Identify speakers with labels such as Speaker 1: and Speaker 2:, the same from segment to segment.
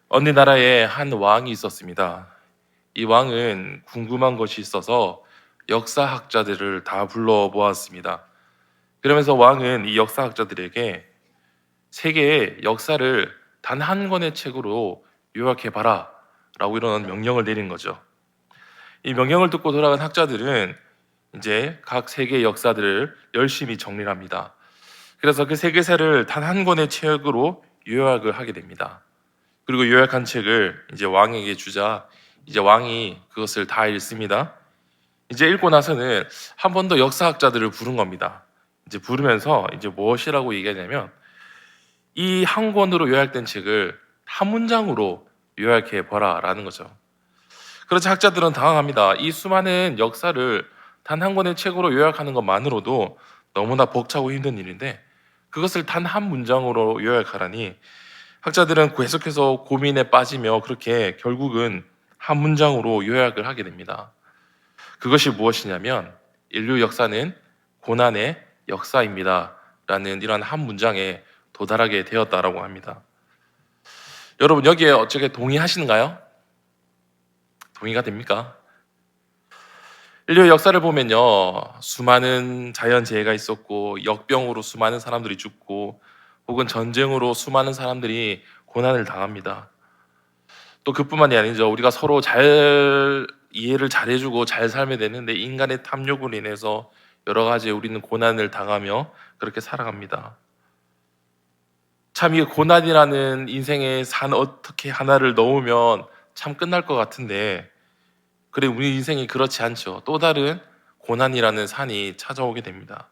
Speaker 1: 어느 나라에 한 왕이 있었습니다. 이 왕은 궁금한 것이 있어서 역사학자들을 다 불러 모았습니다. 그러면서 왕은 이 역사학자들에게 세계의 역사를 단 한 권의 책으로 요약해 봐라 라고 이런 명령을 내린 거죠. 이 명령을 듣고 돌아간 학자들은 이제 각 세계의 역사들을 열심히 정리를 합니다. 그래서 그 세계사를 단 한 권의 책으로 요약을 하게 됩니다. 그리고 요약한 책을 이제 왕에게 주자 이제 왕이 그것을 다 읽습니다. 이제 읽고 나서는 한 번 더 역사학자들을 부른 겁니다. 이제 부르면서 이제 무엇이라고 얘기하냐면 이 한 권으로 요약된 책을 한 문장으로 요약해 보라라는 거죠. 그래서 학자들은 당황합니다. 이 수많은 역사를 단 한 권의 책으로 요약하는 것만으로도 너무나 벅차고 힘든 일인데 그것을 단 한 문장으로 요약하라니 학자들은 계속해서 고민에 빠지며 그렇게 결국은 한 문장으로 요약을 하게 됩니다. 그것이 무엇이냐면 인류 역사는 고난의 역사입니다. 라는 이런 한 문장에 도달하게 되었다라고 합니다. 여러분 여기에 어떻게 동의하시는가요? 동의가 됩니까? 인류의 역사를 보면요, 수많은 자연재해가 있었고 역병으로 수많은 사람들이 죽고 혹은 전쟁으로 수많은 사람들이 고난을 당합니다. 또 그뿐만이 아니죠. 우리가 서로 잘 이해를 잘해주고 잘 살면 되는데 인간의 탐욕으로 인해서 여러 가지 우리는 고난을 당하며 그렇게 살아갑니다. 참 이 고난이라는 인생의 산 어떻게 하나를 넣으면 참 끝날 것 같은데 그래 우리 인생이 그렇지 않죠. 또 다른 고난이라는 산이 찾아오게 됩니다.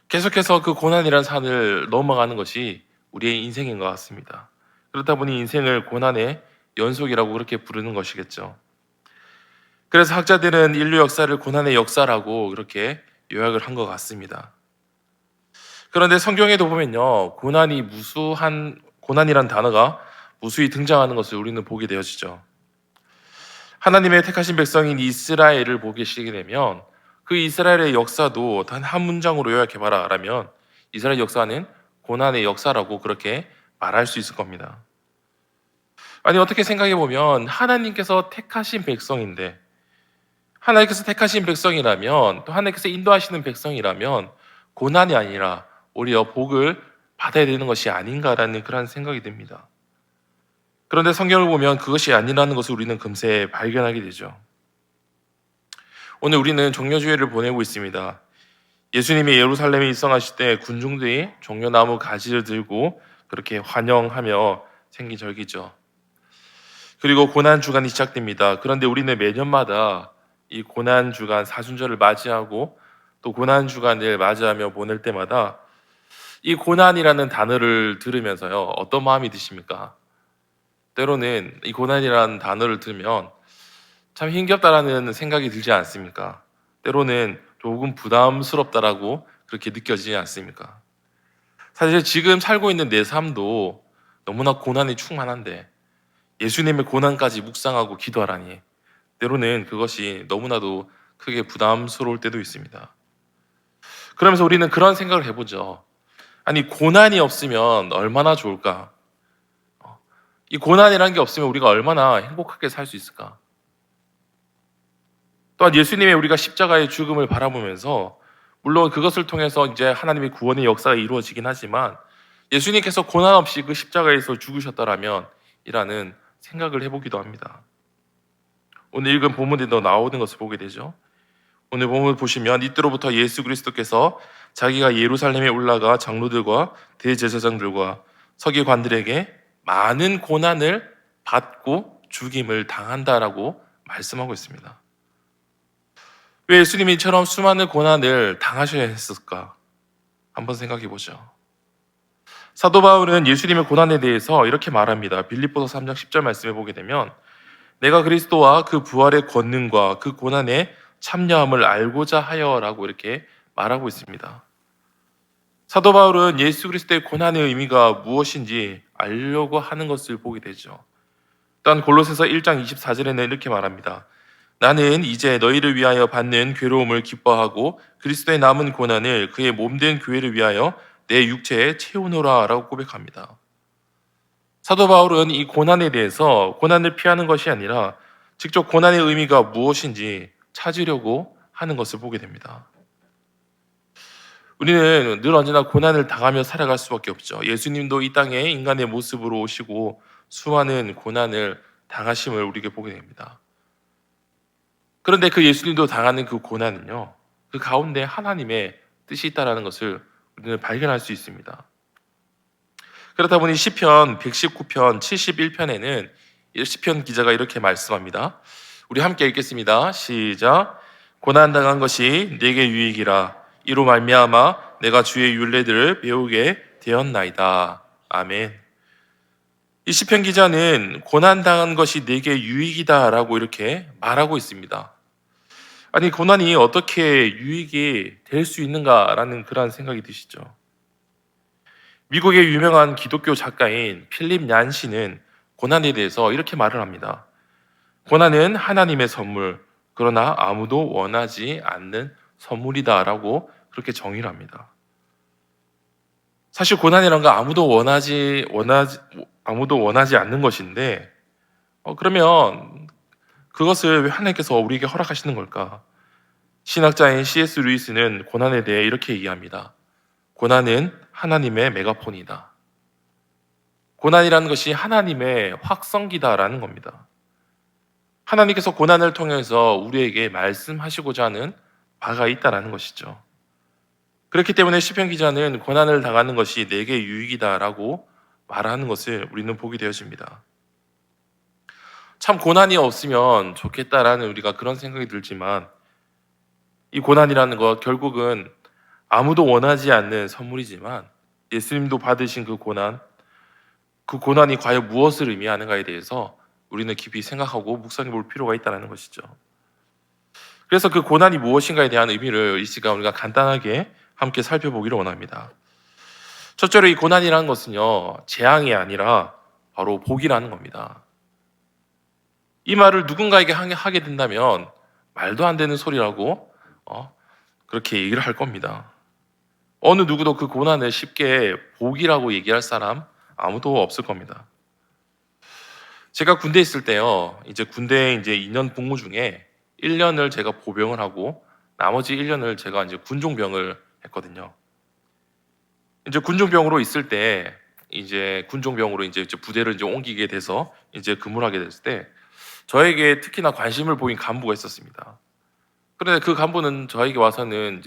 Speaker 1: 계속해서 그 고난이라는 산을 넘어가는 것이 우리의 인생인 것 같습니다. 그렇다 보니 인생을 고난의 연속이라고 그렇게 부르는 것이겠죠. 그래서 학자들은 인류 역사를 고난의 역사라고 그렇게 요약을 한 것 같습니다. 그런데 성경에도 보면요, 고난이란 단어가 무수히 등장하는 것을 우리는 보게 되어지죠. 하나님의 택하신 백성인 이스라엘을 보게 시게 되면 그 이스라엘의 역사도 단 한 문장으로 요약해봐라 라면 이스라엘 역사는 고난의 역사라고 그렇게 말할 수 있을 겁니다. 아니 어떻게 생각해 보면 하나님께서 택하신 백성인데 하나님께서 택하신 백성이라면 또 하나님께서 인도하시는 백성이라면 고난이 아니라 오히려 복을 받아야 되는 것이 아닌가라는 그런 생각이 듭니다. 그런데 성경을 보면 그것이 아니라는 것을 우리는 금세 발견하게 되죠. 오늘 우리는 종려주일을 보내고 있습니다. 예수님이 예루살렘에 입성하실 때 군중들이 종려나무 가지를 들고 그렇게 환영하며 생긴 절기죠. 그리고 고난주간이 시작됩니다. 그런데 우리는 매년마다 이 고난주간 사순절을 맞이하고 또 고난주간을 맞이하며 보낼 때마다 이 고난이라는 단어를 들으면서요, 어떤 마음이 드십니까? 때로는 이 고난이라는 단어를 들으면 참 힘겹다라는 생각이 들지 않습니까? 때로는 조금 부담스럽다라고 그렇게 느껴지지 않습니까? 사실 지금 살고 있는 내 삶도 너무나 고난이 충만한데 예수님의 고난까지 묵상하고 기도하라니 때로는 그것이 너무나도 크게 부담스러울 때도 있습니다. 그러면서 우리는 그런 생각을 해보죠. 아니 고난이 없으면 얼마나 좋을까? 이 고난이라는 게 없으면 우리가 얼마나 행복하게 살 수 있을까? 또한 예수님의 우리가 십자가의 죽음을 바라보면서 물론 그것을 통해서 이제 하나님의 구원의 역사가 이루어지긴 하지만 예수님께서 고난 없이 그 십자가에서 죽으셨다라면 이라는 생각을 해보기도 합니다. 오늘 읽은 본문에도 나오는 것을 보게 되죠. 오늘 본문 보시면 이때로부터 예수 그리스도께서 자기가 예루살렘에 올라가 장로들과 대제사장들과 서기관들에게 많은 고난을 받고 죽임을 당한다라고 말씀하고 있습니다. 왜 예수님이 이처럼 수많은 고난을 당하셔야 했을까? 한번 생각해 보죠. 사도 바울은 예수님의 고난에 대해서 이렇게 말합니다. 빌립보서 3장 10절 말씀해 보게 되면 내가 그리스도와 그 부활의 권능과 그 고난의 참여함을 알고자 하여라고 이렇게 말하고 있습니다. 사도 바울은 예수 그리스도의 고난의 의미가 무엇인지 알려고 하는 것을 보게 되죠. 또한 골로새서 1장 24절에는 이렇게 말합니다. 나는 이제 너희를 위하여 받는 괴로움을 기뻐하고 그리스도의 남은 고난을 그의 몸된 교회를 위하여 내 육체에 채우노라 라고 고백합니다. 사도 바울은 이 고난에 대해서 고난을 피하는 것이 아니라 직접 고난의 의미가 무엇인지 찾으려고 하는 것을 보게 됩니다. 우리는 늘 언제나 고난을 당하며 살아갈 수밖에 없죠. 예수님도 이 땅에 인간의 모습으로 오시고 수많은 고난을 당하심을 우리에게 보게 됩니다. 그런데 그 예수님도 당하는 그 고난은요, 그 가운데 하나님의 뜻이 있다는 것을 우리는 발견할 수 있습니다. 그렇다 보니 시편 119편 71편에는 시편 기자가 이렇게 말씀합니다. 우리 함께 읽겠습니다. 시작. 고난 당한 것이 내게 유익이라 이로 말미암아 내가 주의 율례들을 배우게 되었나이다. 아멘. 이 시편 기자는 고난 당한 것이 내게 유익이다라고 이렇게 말하고 있습니다. 아니, 고난이 어떻게 유익이 될 수 있는가라는 그런 생각이 드시죠. 미국의 유명한 기독교 작가인 필립 얀시는 고난에 대해서 이렇게 말을 합니다. 고난은 하나님의 선물, 그러나 아무도 원하지 않는 선물이다라고 그렇게 정의를 합니다. 사실 고난이란 거 아무도 원하지 않는 것인데, 그러면 그것을 왜 하나님께서 우리에게 허락하시는 걸까? 신학자인 C.S. 루이스는 고난에 대해 이렇게 얘기합니다. 고난은 하나님의 메가폰이다. 고난이라는 것이 하나님의 확성기다라는 겁니다. 하나님께서 고난을 통해서 우리에게 말씀하시고자 하는 바가 있다라는 것이죠. 그렇기 때문에 시편 기자는 고난을 당하는 것이 내게 유익이다라고 말하는 것을 우리는 보게 되어집니다. 참 고난이 없으면 좋겠다라는 우리가 그런 생각이 들지만 이 고난이라는 것 결국은 아무도 원하지 않는 선물이지만 예수님도 받으신 그 고난이 과연 무엇을 의미하는가에 대해서 우리는 깊이 생각하고 묵상해 볼 필요가 있다는 것이죠. 그래서 그 고난이 무엇인가에 대한 의미를 이 시간 우리가 간단하게 함께 살펴보기를 원합니다. 첫째로 이 고난이라는 것은요, 재앙이 아니라 바로 복이라는 겁니다. 이 말을 누군가에게 하게 된다면 말도 안 되는 소리라고 그렇게 얘기를 할 겁니다. 어느 누구도 그 고난을 쉽게 복이라고 얘기할 사람 아무도 없을 겁니다. 제가 군대에 있을 때요, 군대에 2년 복무 중에 1년을 제가 보병을 하고 나머지 1년을 제가 군종병을 했거든요. 군종병으로 있을 때 군종병으로 부대를 옮기게 돼서 근무를 하게 됐을 때 저에게 특히나 관심을 보인 간부가 있었습니다. 그런데 그 간부는 저에게 와서는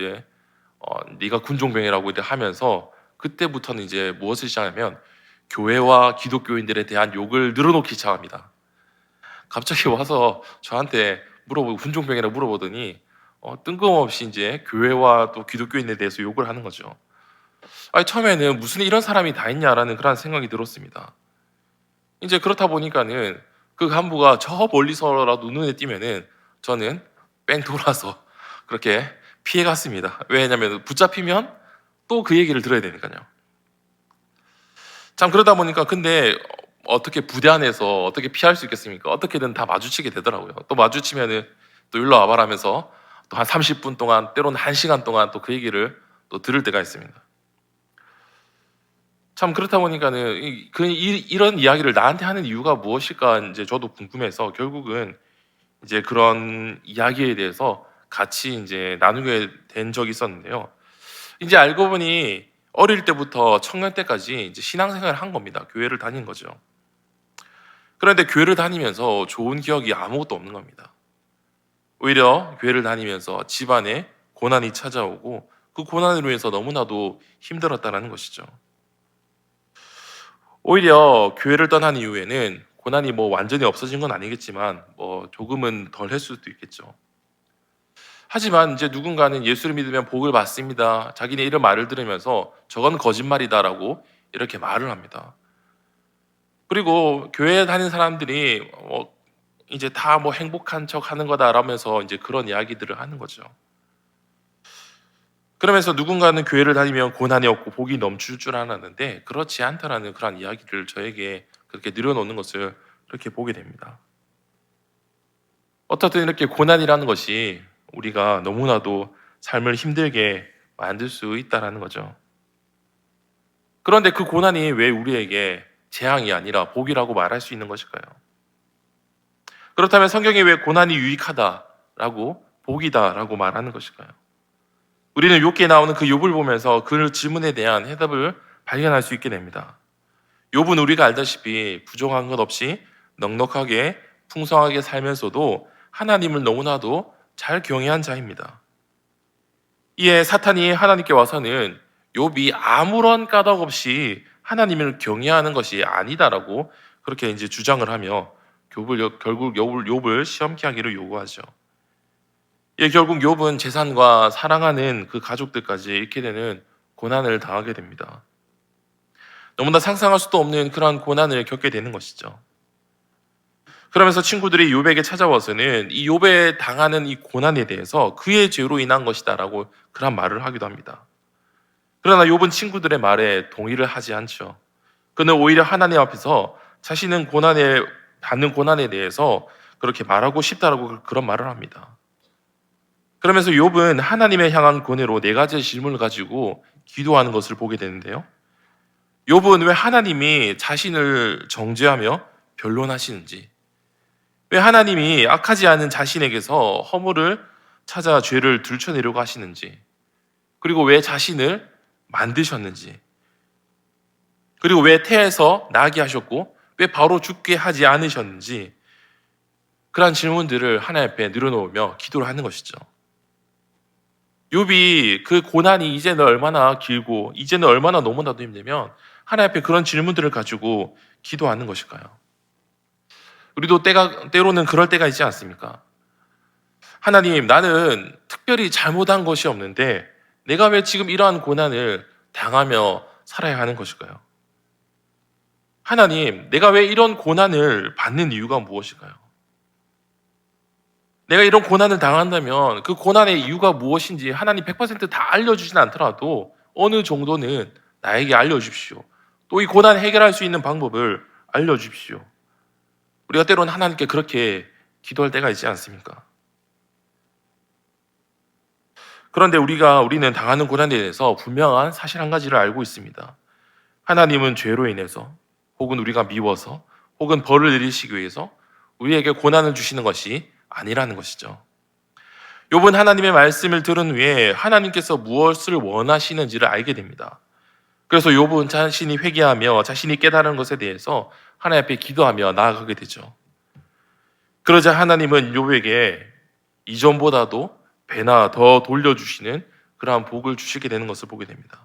Speaker 1: 네가 군종병이라고 하면서 그때부터는 무엇을 시작하면 교회와 기독교인들에 대한 욕을 늘어놓기 시작합니다. 갑자기 와서 저한테 군종병이라고 물어보더니 뜬금없이 교회와 또 기독교인에 대해서 욕을 하는 거죠. 아니, 처음에는 무슨 이런 사람이 다 있냐라는 그런 생각이 들었습니다. 그렇다 보니까는 그 간부가 저 멀리서라도 눈에 띄면은 저는 뺑 돌아서 그렇게 피해 갔습니다. 왜냐하면 붙잡히면 또 그 얘기를 들어야 되니까요. 참 그러다 보니까 근데 어떻게 부대 안에서 어떻게 피할 수 있겠습니까? 어떻게든 다 마주치게 되더라고요. 또 마주치면은 또 일로 와봐라 하면서 또 한 30분 동안 때로는 1시간 동안 또 그 얘기를 또 들을 때가 있습니다. 참 그렇다 보니까는 이런 이야기를 나한테 하는 이유가 무엇일까 저도 궁금해서 결국은 그런 이야기에 대해서 같이 나누게 된 적이 있었는데요. 알고 보니 어릴 때부터 청년 때까지 신앙생활을 한 겁니다. 교회를 다닌 거죠. 그런데 교회를 다니면서 좋은 기억이 아무것도 없는 겁니다. 오히려 교회를 다니면서 집안에 고난이 찾아오고 그 고난으로 인해서 너무나도 힘들었다는 것이죠. 오히려 교회를 떠난 이후에는 고난이 완전히 없어진 건 아니겠지만 조금은 덜 했을 수도 있겠죠. 하지만 누군가는 예수를 믿으면 복을 받습니다. 자기네 이런 말을 들으면서 저건 거짓말이다라고 이렇게 말을 합니다. 그리고 교회에 다니는 사람들이 다 행복한 척 하는 거다라면서 그런 이야기들을 하는 거죠. 그러면서 누군가는 교회를 다니면 고난이 없고 복이 넘칠 줄 알았는데 그렇지 않다라는 그런 이야기를 저에게 그렇게 늘어놓는 것을 그렇게 보게 됩니다. 어떻든 이렇게 고난이라는 것이 우리가 너무나도 삶을 힘들게 만들 수 있다는 거죠. 그런데 그 고난이 왜 우리에게 재앙이 아니라 복이라고 말할 수 있는 것일까요? 그렇다면 성경이 왜 고난이 유익하다라고 복이다라고 말하는 것일까요? 우리는 욥기에 나오는 그 욥을 보면서 그 질문에 대한 해답을 발견할 수 있게 됩니다. 욥은 우리가 알다시피 부족한 것 없이 넉넉하게 풍성하게 살면서도 하나님을 너무나도 잘 경외한 자입니다. 이에 사탄이 하나님께 와서는 욥이 아무런 까닭 없이 하나님을 경외하는 것이 아니다라고 그렇게 이제 주장을 하며 결국 욥을 시험케 하기를 요구하죠. 예, 결국 욥은 재산과 사랑하는 그 가족들까지 잃게 되는 고난을 당하게 됩니다. 너무나 상상할 수도 없는 그러한 고난을 겪게 되는 것이죠. 그러면서 친구들이 욥에게 찾아와서는 이 욥에 당하는 이 고난에 대해서 그의 죄로 인한 것이다라고 그런 말을 하기도 합니다. 그러나 욥은 친구들의 말에 동의를 하지 않죠. 그는 오히려 하나님 앞에서 자신은 받는 고난에 대해서 그렇게 말하고 싶다라고 그런 말을 합니다. 그러면서 욥은 하나님에 향한 고뇌로 네 가지의 질문을 가지고 기도하는 것을 보게 되는데요. 욥은 왜 하나님이 자신을 정죄하며 변론하시는지, 왜 하나님이 악하지 않은 자신에게서 허물을 찾아 죄를 들춰내려고 하시는지, 그리고 왜 자신을 만드셨는지, 그리고 왜 태에서 나게 하셨고 왜 바로 죽게 하지 않으셨는지, 그러한 질문들을 하나님 앞에 늘어놓으며 기도를 하는 것이죠. 욥이 그 고난이 이제는 얼마나 길고 이제는 얼마나 너무나도 힘들면 하나님 앞에 그런 질문들을 가지고 기도하는 것일까요? 우리도 때로는 그럴 때가 있지 않습니까? 하나님, 나는 특별히 잘못한 것이 없는데 내가 왜 지금 이러한 고난을 당하며 살아야 하는 것일까요? 하나님, 내가 왜 이런 고난을 받는 이유가 무엇일까요? 내가 이런 고난을 당한다면 그 고난의 이유가 무엇인지 하나님 100%다 알려주진 않더라도 어느 정도는 나에게 알려주십시오. 또 이 고난 해결할 수 있는 방법을 알려주십시오. 우리가 때로는 하나님께 그렇게 기도할 때가 있지 않습니까? 그런데 우리는 당하는 고난에 대해서 분명한 사실 한 가지를 알고 있습니다. 하나님은 죄로 인해서 혹은 우리가 미워서 혹은 벌을 내리시기 위해서 우리에게 고난을 주시는 것이 아니라는 것이죠. 욥은 하나님의 말씀을 들은 후에 하나님께서 무엇을 원하시는지를 알게 됩니다. 그래서 욥은 자신이 회개하며 자신이 깨달은 것에 대해서 하나님 앞에 기도하며 나아가게 되죠. 그러자 하나님은 욥에게 이전보다도 배나 더 돌려주시는 그러한 복을 주시게 되는 것을 보게 됩니다.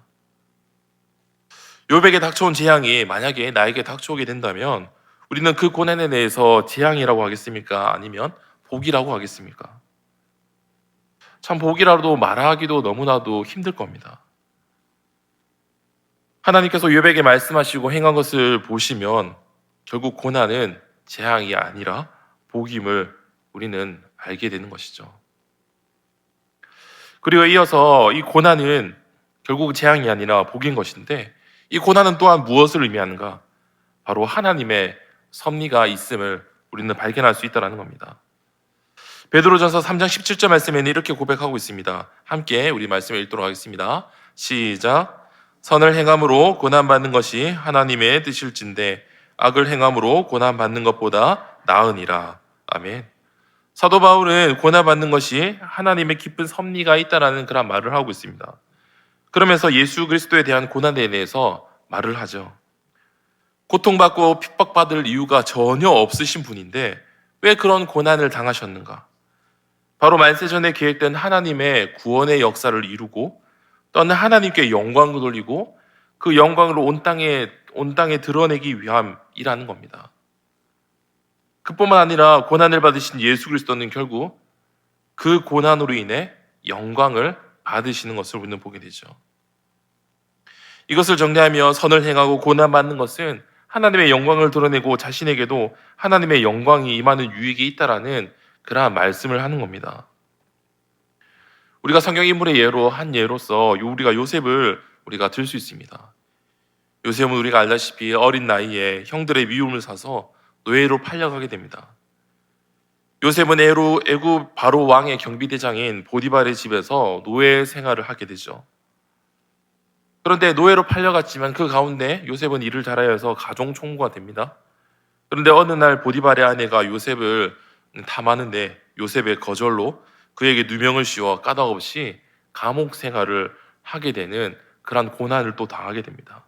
Speaker 1: 욥에게 닥쳐온 재앙이 만약에 나에게 닥쳐오게 된다면 우리는 그 고난에 대해서 재앙이라고 하겠습니까? 아니면 복이라고 하겠습니까? 참 복이라도 말하기도 너무나도 힘들 겁니다. 하나님께서 욥에게 말씀하시고 행한 것을 보시면 결국 고난은 재앙이 아니라 복임을 우리는 알게 되는 것이죠. 그리고 이어서 이 고난은 결국 재앙이 아니라 복인 것인데 이 고난은 또한 무엇을 의미하는가? 바로 하나님의 섭리가 있음을 우리는 발견할 수 있다는 겁니다. 베드로전서 3장 17절 말씀에는 이렇게 고백하고 있습니다. 함께 우리 말씀을 읽도록 하겠습니다. 시작. 선을 행함으로 고난받는 것이 하나님의 뜻일진데 악을 행함으로 고난받는 것보다 나으니라. 아멘. 사도 바울은 고난받는 것이 하나님의 깊은 섭리가 있다라는 그런 말을 하고 있습니다. 그러면서 예수 그리스도에 대한 고난에 대해서 말을 하죠. 고통받고 핍박받을 이유가 전혀 없으신 분인데 왜 그런 고난을 당하셨는가? 바로 만세전에 계획된 하나님의 구원의 역사를 이루고 또는 하나님께 영광을 돌리고 그 영광을 온 땅에 드러내기 위함이라는 겁니다. 그뿐만 아니라 고난을 받으신 예수 그리스도는 결국 그 고난으로 인해 영광을 받으시는 것을 우리는 보게 되죠. 이것을 정리하며 선을 행하고 고난받는 것은 하나님의 영광을 드러내고 자신에게도 하나님의 영광이 임하는 유익이 있다라는 그러한 말씀을 하는 겁니다. 우리가 성경 인물의 한 예로서 우리가 요셉을 우리가 들 수 있습니다. 요셉은 우리가 알다시피 어린 나이에 형들의 미움을 사서 노예로 팔려가게 됩니다. 요셉은 애굽 바로 왕의 경비대장인 보디발의 집에서 노예 생활을 하게 되죠. 그런데 노예로 팔려갔지만 그 가운데 요셉은 일을 잘하여서 가종 총무가 됩니다. 그런데 어느 날 보디발의 아내가 요셉을 탐하는데 요셉의 거절로 그에게 누명을 씌워 까닭없이 감옥 생활을 하게 되는 그런 고난을 또 당하게 됩니다.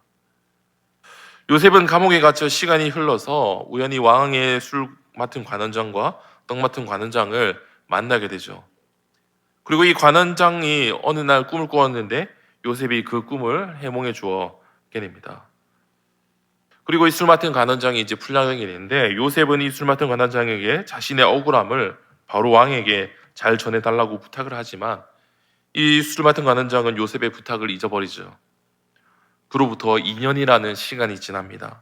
Speaker 1: 요셉은 감옥에 갇혀 시간이 흘러서 우연히 왕의 술 맡은 관원장과 떡 맡은 관원장을 만나게 되죠. 그리고 이 관원장이 어느 날 꿈을 꾸었는데 요셉이 그 꿈을 해몽해 주었게 됩니다. 그리고 이 술 맡은 관원장이 이제 풀려나게 되는데 요셉은 이 술 맡은 관원장에게 자신의 억울함을 바로 왕에게 잘 전해달라고 부탁을 하지만 이 술 맡은 관원장은 요셉의 부탁을 잊어버리죠. 그로부터 2년이라는 시간이 지납니다.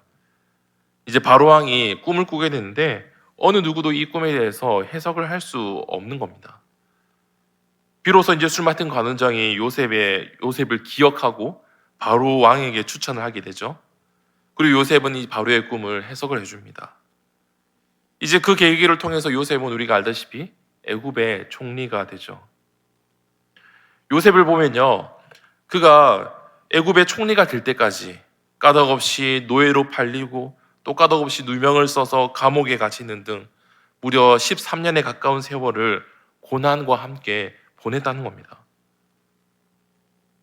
Speaker 1: 이제 바로 왕이 꿈을 꾸게 되는데 어느 누구도 이 꿈에 대해서 해석을 할 수 없는 겁니다. 비로소 이제 술 맡은 관원장이 요셉을 기억하고 바로 왕에게 추천을 하게 되죠. 그리고 요셉은 이 바로의 꿈을 해석을 해줍니다. 이제 그 계기를 통해서 요셉은 우리가 알다시피 애굽의 총리가 되죠. 요셉을 보면요, 그가 애굽의 총리가 될 때까지 까닭없이 노예로 팔리고 또 까닭없이 누명을 써서 감옥에 갇히는 등 무려 13년에 가까운 세월을 고난과 함께 보냈다는 겁니다.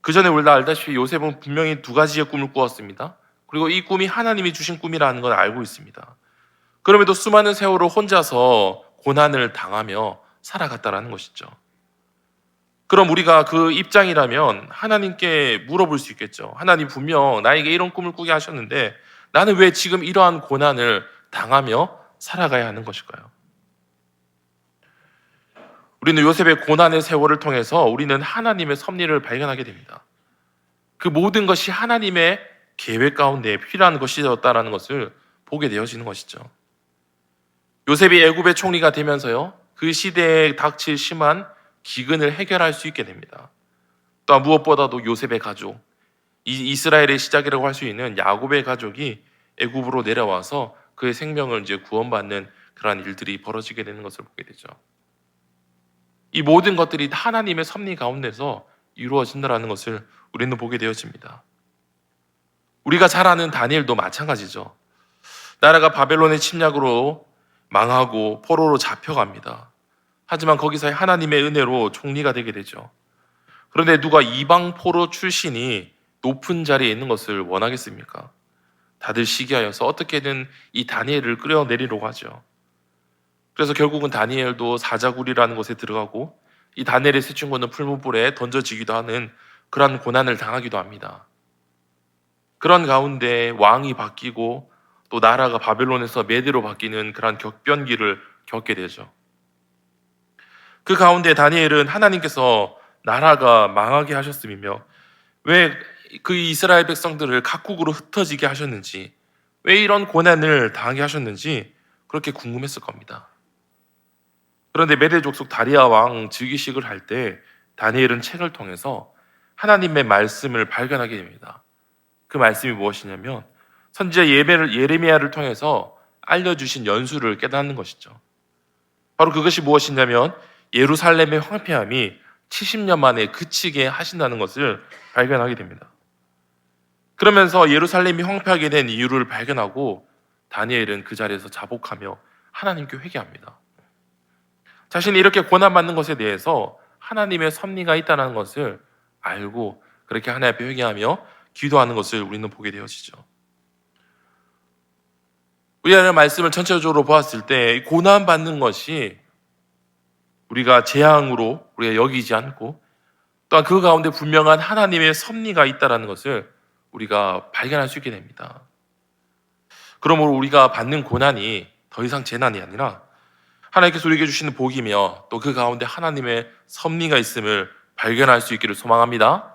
Speaker 1: 그 전에 우리가 알다시피 요셉은 분명히 두 가지의 꿈을 꾸었습니다. 그리고 이 꿈이 하나님이 주신 꿈이라는 걸 알고 있습니다. 그럼에도 수많은 세월을 혼자서 고난을 당하며 살아갔다라는 것이죠. 그럼 우리가 그 입장이라면 하나님께 물어볼 수 있겠죠. 하나님 분명 나에게 이런 꿈을 꾸게 하셨는데 나는 왜 지금 이러한 고난을 당하며 살아가야 하는 것일까요? 우리는 요셉의 고난의 세월을 통해서 우리는 하나님의 섭리를 발견하게 됩니다. 그 모든 것이 하나님의 계획 가운데 필요한 것이었다라는 것을 보게 되어지는 것이죠. 요셉이 애굽의 총리가 되면서요, 그 시대에 닥칠 심한 기근을 해결할 수 있게 됩니다. 또한 무엇보다도 요셉의 가족, 이스라엘의 시작이라고 할 수 있는 야곱의 가족이 애굽으로 내려와서 그의 생명을 이제 구원받는 그러한 일들이 벌어지게 되는 것을 보게 되죠. 이 모든 것들이 하나님의 섭리 가운데서 이루어진다는 것을 우리는 보게 되어집니다. 우리가 잘 아는 다니엘도 마찬가지죠. 나라가 바벨론의 침략으로 망하고 포로로 잡혀갑니다. 하지만 거기서 하나님의 은혜로 총리가 되게 되죠. 그런데 누가 이방 포로 출신이 높은 자리에 있는 것을 원하겠습니까? 다들 시기하여서 어떻게든 이 다니엘을 끌어내리려고 하죠. 그래서 결국은 다니엘도 사자굴이라는 곳에 들어가고 이 다니엘의 세 친구는 풀무불에 던져지기도 하는 그러한 고난을 당하기도 합니다. 그런 가운데 왕이 바뀌고 또 나라가 바벨론에서 메대로 바뀌는 그러한 격변기를 겪게 되죠. 그 가운데 다니엘은 하나님께서 나라가 망하게 하셨음이며 왜 그 이스라엘 백성들을 각국으로 흩어지게 하셨는지, 왜 이런 고난을 당하게 하셨는지 그렇게 궁금했을 겁니다. 그런데 메대 족속 다리아 왕 즉위식을 할 때 다니엘은 책을 통해서 하나님의 말씀을 발견하게 됩니다. 그 말씀이 무엇이냐면 선지자 예레미야를 통해서 알려주신 연수를 깨닫는 것이죠. 바로 그것이 무엇이냐면 예루살렘의 황폐함이 70년 만에 그치게 하신다는 것을 발견하게 됩니다. 그러면서 예루살렘이 황폐하게 된 이유를 발견하고 다니엘은 그 자리에서 자복하며 하나님께 회개합니다. 자신이 이렇게 고난받는 것에 대해서 하나님의 섭리가 있다는 것을 알고 그렇게 하나님 앞에 회개하며 기도하는 것을 우리는 보게 되어지죠. 우리가 말씀을 전체적으로 보았을 때 고난받는 것이 우리가 재앙으로 우리가 여기지 않고 또한 그 가운데 분명한 하나님의 섭리가 있다는 것을 우리가 발견할 수 있게 됩니다. 그러므로 우리가 받는 고난이 더 이상 재난이 아니라 하나님께서 우리에게 주시는 복이며 또 그 가운데 하나님의 섭리가 있음을 발견할 수 있기를 소망합니다.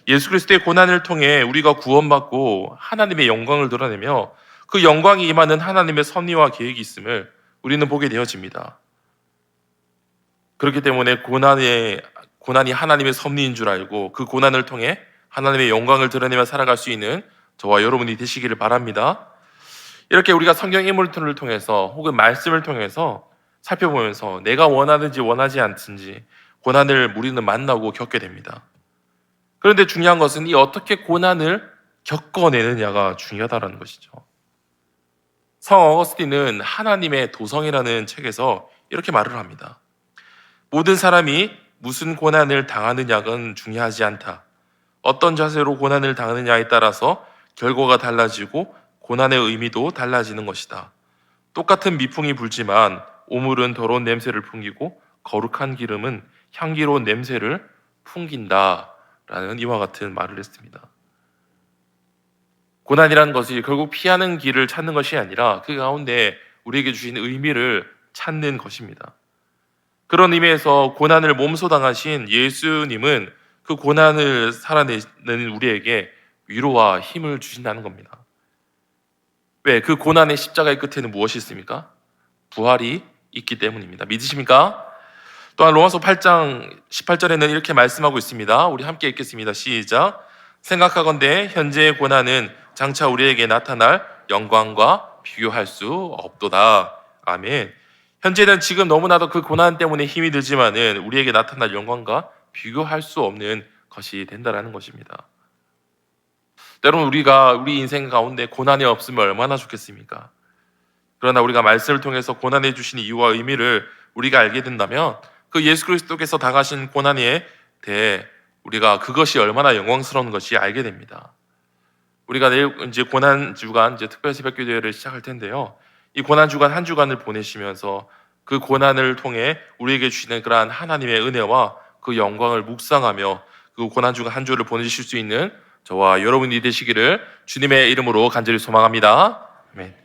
Speaker 1: 예수 그리스도의 고난을 통해 우리가 구원받고 하나님의 영광을 드러내며 그 영광이 임하는 하나님의 섭리와 계획이 있음을 우리는 보게 되어집니다. 그렇기 때문에 고난이 하나님의 섭리인 줄 알고 그 고난을 통해 하나님의 영광을 드러내며 살아갈 수 있는 저와 여러분이 되시기를 바랍니다. 이렇게 우리가 성경 인물들을 통해서 혹은 말씀을 통해서 살펴보면서 내가 원하든지 원하지 않든지 고난을 우리는 만나고 겪게 됩니다. 그런데 중요한 것은 이 어떻게 고난을 겪어내느냐가 중요하다는 것이죠. 성 어거스틴은 하나님의 도성이라는 책에서 이렇게 말을 합니다. 모든 사람이 무슨 고난을 당하느냐는 중요하지 않다. 어떤 자세로 고난을 당하느냐에 따라서 결과가 달라지고 고난의 의미도 달라지는 것이다. 똑같은 미풍이 불지만 오물은 더러운 냄새를 풍기고 거룩한 기름은 향기로운 냄새를 풍긴다. 라는 이와 같은 말을 했습니다. 고난이라는 것이 결국 피하는 길을 찾는 것이 아니라 그 가운데 우리에게 주신 의미를 찾는 것입니다. 그런 의미에서 고난을 몸소 당하신 예수님은 그 고난을 살아내는 우리에게 위로와 힘을 주신다는 겁니다. 왜? 그 고난의 십자가의 끝에는 무엇이 있습니까? 부활이 있기 때문입니다. 믿으십니까? 또한 로마서 8장 18절에는 이렇게 말씀하고 있습니다. 우리 함께 읽겠습니다. 시작. 생각하건대 현재의 고난은 장차 우리에게 나타날 영광과 비교할 수 없도다. 아멘. 현재는 지금 너무나도 그 고난 때문에 힘이 들지만은 우리에게 나타날 영광과 비교할 수 없는 것이 된다라는 것입니다. 여러분, 우리가 우리 인생 가운데 고난이 없으면 얼마나 좋겠습니까? 그러나 우리가 말씀을 통해서 고난해 주신 이유와 의미를 우리가 알게 된다면 그 예수 그리스도께서 당하신 고난에 대해 우리가 그것이 얼마나 영광스러운 것이 알게 됩니다. 우리가 내일 이제 고난 주간 이제 특별 새벽 기도회를 시작할 텐데요. 이 고난 주간 한 주간을 보내시면서 그 고난을 통해 우리에게 주시는 그러한 하나님의 은혜와 그 영광을 묵상하며 그 고난 주간 한 주를 보내실 수 있는 저와 여러분이 되시기를 주님의 이름으로 간절히 소망합니다. 아멘.